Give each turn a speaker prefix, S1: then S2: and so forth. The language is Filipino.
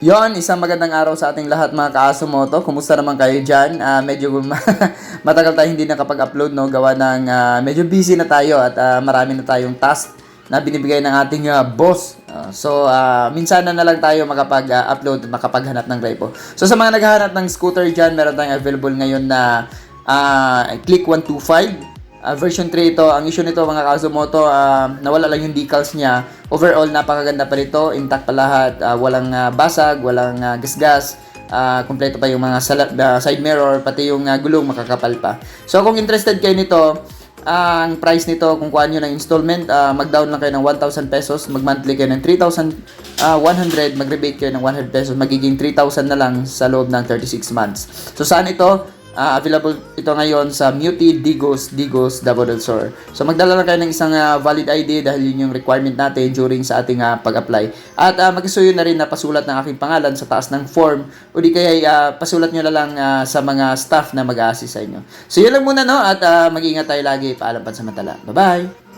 S1: Yon, isang magandang araw sa ating lahat mga ka-Asumoto. Kumusta naman kayo dyan? Medyo matagal tayo hindi nakapag-upload, no? Gawa ng medyo busy na tayo at marami na tayong task na binibigay ng ating boss. Minsan na lang tayo makapag-upload at makapaghanap ng repo. So sa mga naghahanap ng scooter dyan, meron tayong available ngayon na Click 125. Version 3 ito. Ang issue nito mga Kazumoto, nawala lang yung decals niya. Overall, napakaganda pa nito. Intact pa lahat. Walang basag, walang gasgas. Kompleto pa yung mga side mirror, pati yung gulong makakapal pa. So kung interested kayo nito, ang price nito, kung kuhaan nyo ng installment, mag-down lang kayo ng 1,000 pesos, mag-monthly kayo ng 3,100, mag-rebate kayo ng 100 pesos, magiging 3,000 na lang sa loob ng 36 months. So saan ito? Available ito ngayon sa Muti, Digos, Double Door. So magdala lang kayo ng isang valid ID dahil yun yung requirement natin during sa ating pag-apply. At mag-isuyo na rin na pasulat ng aking pangalan sa taas ng form o di kaya pasulat nyo na lang sa mga staff na mag-a-assist sa inyo. So yun lang muna, no? At mag-ingat tayo lagi. Paalam pansamantala. Bye-bye!